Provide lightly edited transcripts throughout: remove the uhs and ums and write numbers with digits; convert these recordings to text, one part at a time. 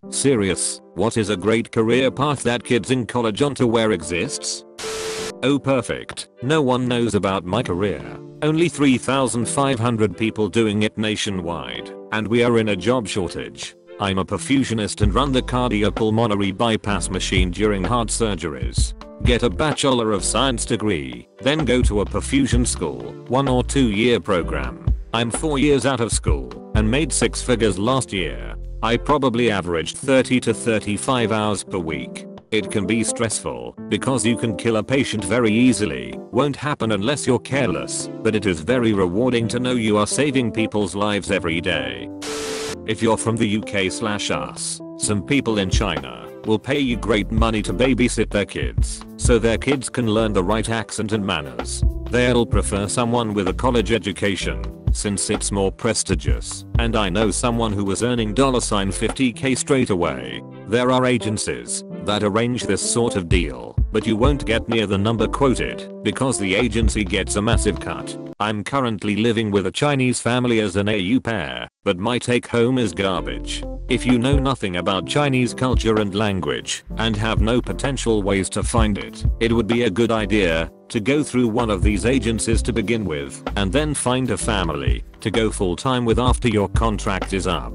Serious, what is a great career path that kids in college want to where exists? Oh perfect, no one knows about my career. Only 3,500 people doing it nationwide, and we are in a job shortage. I'm a perfusionist and run the cardiopulmonary bypass machine during heart surgeries. Get a Bachelor of Science degree, then go to a perfusion school, 1 or 2 year program. I'm 4 years out of school and made 6 figures last year. I probably averaged 30 to 35 hours per week. It can be stressful because you can kill a patient very easily. Won't happen unless you're careless, but it is very rewarding to know you are saving people's lives every day. If you're from the UK/us, some people in China will pay you great money to babysit their kids so their kids can learn the right accent and manners. They'll prefer someone with a college education since it's more prestigious, and I know someone who was earning $50k straight away. There are agencies that arrange this sort of deal, but you won't get near the number quoted because the agency gets a massive cut. I'm currently living with a Chinese family as an AU pair, but my take home is garbage. If you know nothing about Chinese culture and language and have no potential ways to find it, it would be a good idea to go through one of these agencies to begin with and then find a family to go full time with after your contract is up.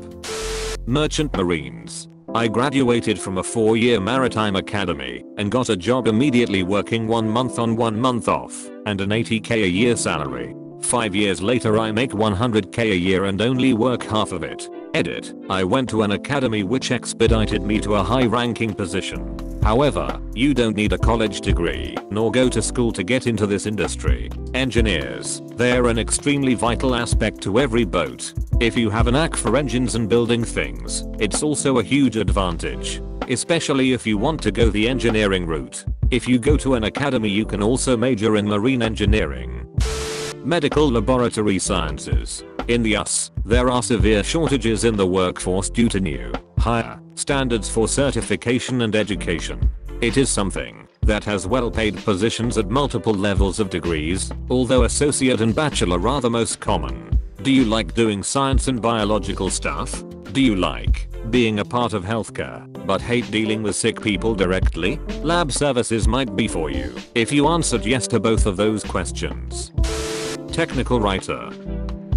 Merchant Marines. I graduated from a 4-year maritime academy and got a job immediately working 1 month on 1 month off and an 80k a year salary. 5 years later I make 100k a year and only work half of it. Edit. I went to an academy which expedited me to a high-ranking position. However, you don't need a college degree nor go to school to get into this industry. Engineers, they're an extremely vital aspect to every boat. If you have a knack for engines and building things, it's also a huge advantage, especially if you want to go the engineering route. If you go to an academy you can also major in marine engineering. Medical laboratory sciences. In the US, there are severe shortages in the workforce due to new, higher standards for certification and education. It is something that has well-paid positions at multiple levels of degrees, although associate and bachelor are the most common. Do you like doing science and biological stuff? Do you like being a part of healthcare, but hate dealing with sick people directly? Lab services might be for you if you answered yes to both of those questions. Technical writer.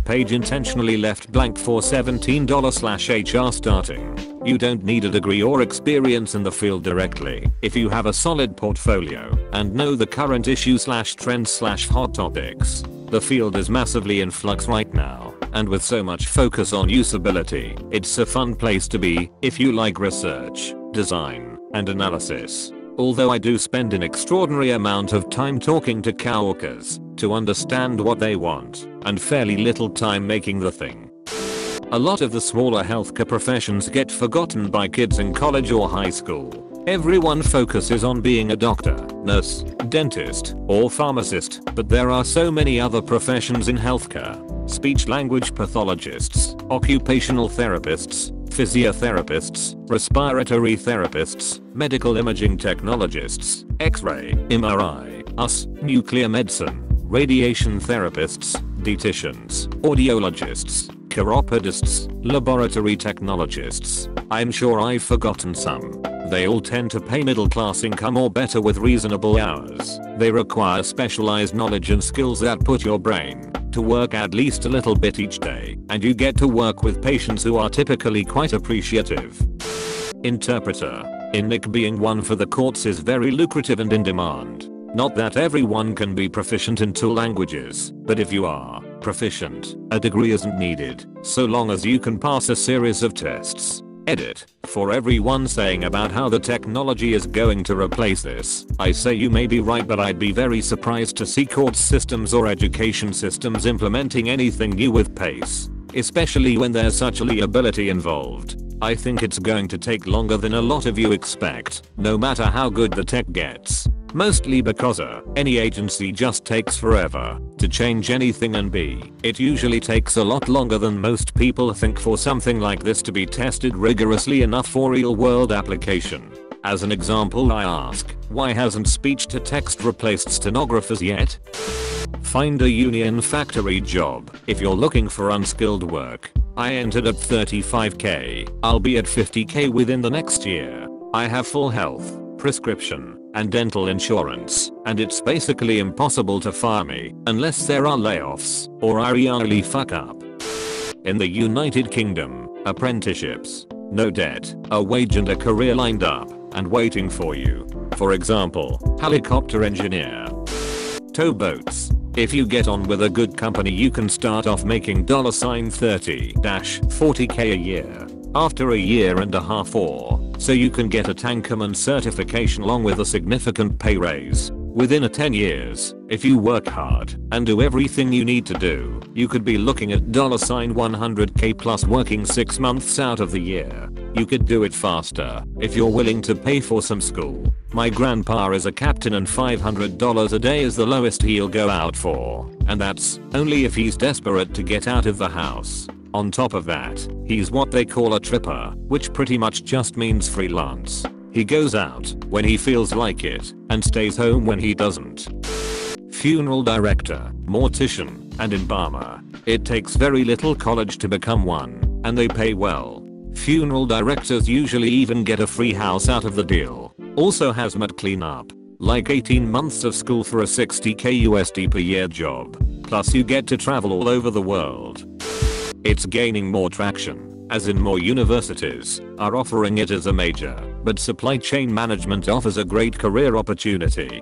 Page intentionally left blank for $17/HR starting. You don't need a degree or experience in the field directly if you have a solid portfolio and know the current issues/trends/hot topics. The field is massively in flux right now, and with so much focus on usability, it's a fun place to be if you like research, design, and analysis. Although I do spend an extraordinary amount of time talking to coworkers to understand what they want, and fairly little time making the thing. A lot of the smaller healthcare professions get forgotten by kids in college or high school. Everyone focuses on being a doctor, nurse, dentist, or pharmacist, but there are so many other professions in healthcare. Speech-language pathologists, occupational therapists, physiotherapists, respiratory therapists, medical imaging technologists, X-ray, MRI, nuclear medicine, radiation therapists, dietitians, audiologists, chiropodists, laboratory technologists. I'm sure I've forgotten some. They all tend to pay middle-class income or better with reasonable hours. They require specialized knowledge and skills that put your brain to work at least a little bit each day, and you get to work with patients who are typically quite appreciative. Interpreter. INIC being one for the courts is very lucrative and in demand. Not that everyone can be proficient in 2 languages, but if you are proficient, a degree isn't needed, so long as you can pass a series of tests. Edit. For everyone saying about how the technology is going to replace this, I say you may be right, but I'd be very surprised to see court systems or education systems implementing anything new with pace, especially when there's such liability involved. I think it's going to take longer than a lot of you expect, no matter how good the tech gets. Mostly because any agency just takes forever to change anything, and B, it usually takes a lot longer than most people think for something like this to be tested rigorously enough for real world application. As an example, I ask, why hasn't speech-to-text replaced stenographers yet? Find a union factory job if you're looking for unskilled work. I entered at 35k. I'll be at 50k within the next year. I have full health, prescription, and dental insurance, and it's basically impossible to fire me unless there are layoffs or I really fuck up. In the United Kingdom, apprenticeships, no debt, a wage and a career lined up and waiting for you. For example, helicopter engineer. Tow boats. If you get on with a good company, you can start off making $30-40k a year. After a year and a half or so, you can get a tankerman certification along with a significant pay raise. Within 10 years, if you work hard and do everything you need to do, you could be looking at $100k plus working 6 months out of the year. You could do it faster if you're willing to pay for some school. My grandpa is a captain and $500 a day is the lowest he'll go out for, and that's only if he's desperate to get out of the house. On top of that, he's what they call a tripper, which pretty much just means freelance. He goes out when he feels like it and stays home when he doesn't. Funeral director, mortician, and embalmer. It takes very little college to become one, and they pay well. Funeral directors usually even get a free house out of the deal. Also hazmat cleanup. Like 18 months of school for a 60k USD per year job. Plus you get to travel all over the world. It's gaining more traction, as in more universities are offering it as a major, but supply chain management offers a great career opportunity.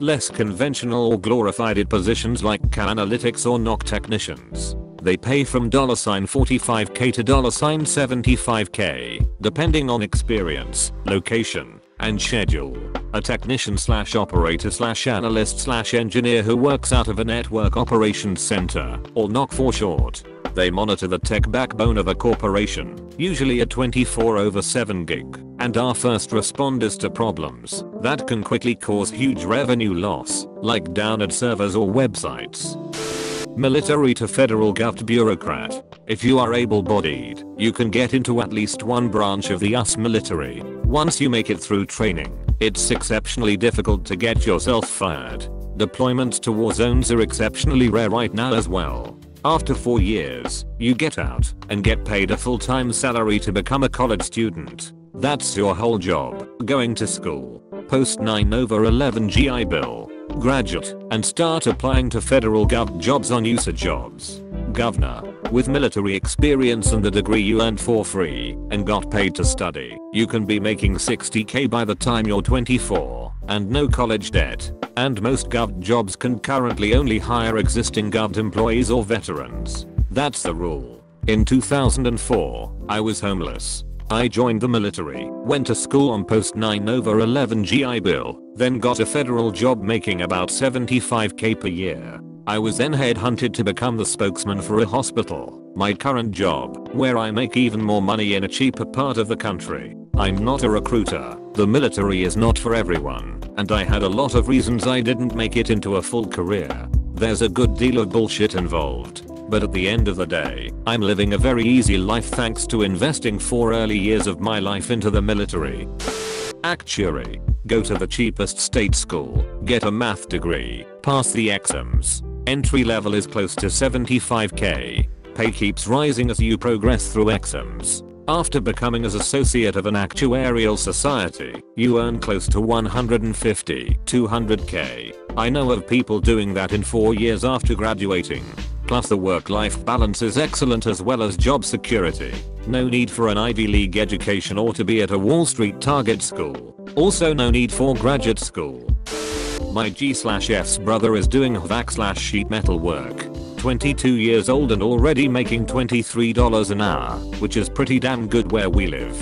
Less conventional or glorified positions like analytics or NOC technicians. They pay from $45k to $75k, depending on experience, location, and schedule. A technician/operator/analyst/engineer who works out of a network operations center, or NOC for short. They monitor the tech backbone of a corporation, usually a 24/7 gig, and are first responders to problems that can quickly cause huge revenue loss, like downed servers or websites. Military to federal govt bureaucrat. If you are able-bodied, you can get into at least one branch of the US military. Once you make it through training, it's exceptionally difficult to get yourself fired. Deployments to war zones are exceptionally rare right now as well. After 4 years, you get out and get paid a full-time salary to become a college student. That's your whole job, going to school, post 9/11 GI Bill, graduate, and start applying to federal gov jobs on USA jobs. Governor, with military experience and the degree you earned for free and got paid to study, you can be making 60k by the time you're 24 and no college debt. And most gov jobs can currently only hire existing gov employees or veterans. That's the rule. In 2004, I was homeless. I joined the military, went to school on post 9/11 GI Bill, then got a federal job making about 75k per year. I was then headhunted to become the spokesman for a hospital, my current job, where I make even more money in a cheaper part of the country. I'm not a recruiter. The military is not for everyone, and I had a lot of reasons I didn't make it into a full career. There's a good deal of bullshit involved, but at the end of the day, I'm living a very easy life thanks to investing 4 early years of my life into the military. Actuary. Go to the cheapest state school, get a math degree, pass the exams. Entry level is close to 75k. Pay keeps rising as you progress through exams. After becoming an associate of an actuarial society, you earn close to 150-200k. I know of people doing that in 4 years after graduating. Plus the work-life balance is excellent as well as job security. No need for an Ivy League education or to be at a Wall Street target school. Also no need for graduate school. My G/F's brother is doing HVAC/sheet metal work. 22 years old and already making $23 an hour, which is pretty damn good where we live.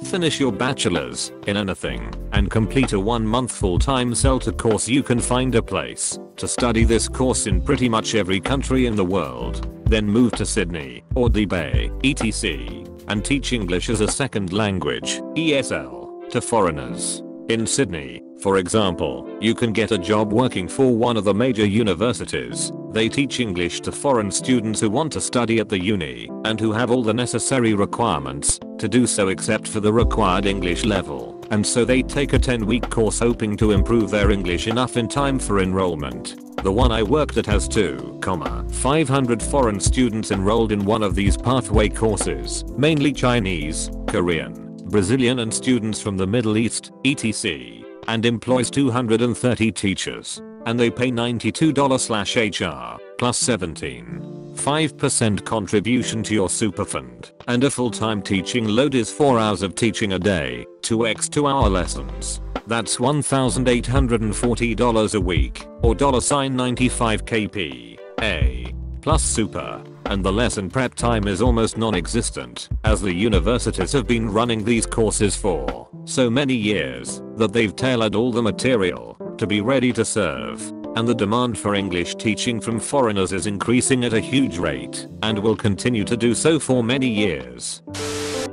Finish your bachelor's in anything and complete a 1-month full-time CELTA course. You can find a place to study this course in pretty much every country in the world. Then move to Sydney or Dubai, etc. and teach English as a second language, ESL, to foreigners. In Sydney, for example, you can get a job working for one of the major universities. They teach English to foreign students who want to study at the uni and who have all the necessary requirements to do so except for the required English level. and so they take a 10-week course hoping to improve their English enough in time for enrollment. The one I worked at has 2,500 foreign students enrolled in one of these pathway courses, mainly Chinese, Korean, Brazilian and students from the Middle East, etc. and employs 230 teachers. And they pay $92/HR, plus 17.5% contribution to your superfund. And a full-time teaching load is 4 hours of teaching a day, 2x 2-hour lessons. That's $1,840 a week, or $95 kPA, plus super. And the lesson prep time is almost non-existent, as the universities have been running these courses for so many years that they've tailored all the material to be ready to serve. And the demand for English teaching from foreigners is increasing at a huge rate, and will continue to do so for many years.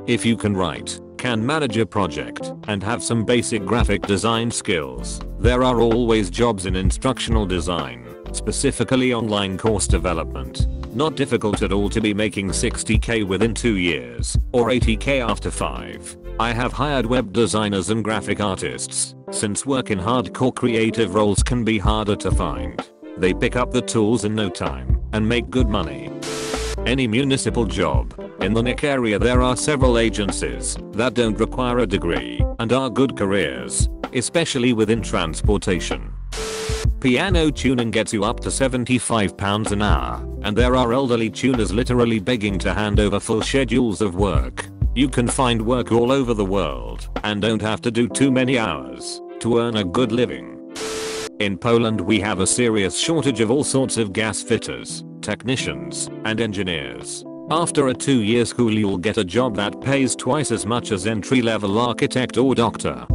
If you can write, can manage a project, and have some basic graphic design skills, there are always jobs in instructional design, specifically online course development. Not difficult at all to be making 60k within 2 years, or 80k after 5. I have hired web designers and graphic artists, since work in hardcore creative roles can be harder to find. They pick up the tools in no time, and make good money. Any municipal job. In the NIC area there are several agencies that don't require a degree, and are good careers, especially within transportation. Piano tuning gets you up to £75 an hour, and there are elderly tuners literally begging to hand over full schedules of work. You can find work all over the world, and don't have to do too many hours to earn a good living. In Poland we have a serious shortage of all sorts of gas fitters, technicians, and engineers. After a 2-year school you'll get a job that pays twice as much as entry-level architect or doctor.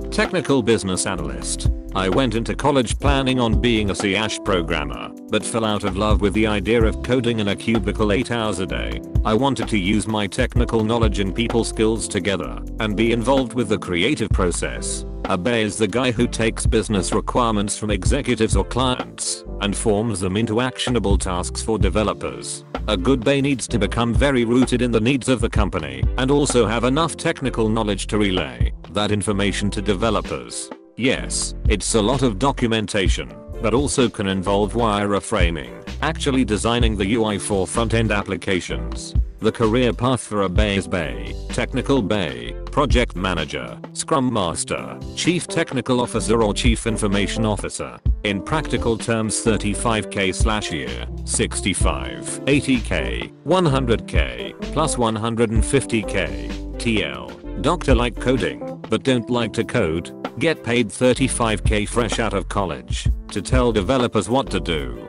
Technical business analyst. I went into college planning on being a C# programmer, but fell out of love with the idea of coding in a cubicle 8 hours a day. I wanted to use my technical knowledge and people skills together, and be involved with the creative process. A BA is the guy who takes business requirements from executives or clients, and forms them into actionable tasks for developers. A good BA needs to become very rooted in the needs of the company, and also have enough technical knowledge to relay that information to developers. Yes, it's a lot of documentation, but also can involve wireframing, actually designing the UI for front-end applications. The career path for a BA is BA, Technical BA, Project Manager, Scrum Master, Chief Technical Officer or Chief Information Officer. In practical terms 35k/year, 65, 80k, 100k, plus 150k. TL. Doctor like coding, but don't like to code. Get paid 35k fresh out of college to tell developers what to do.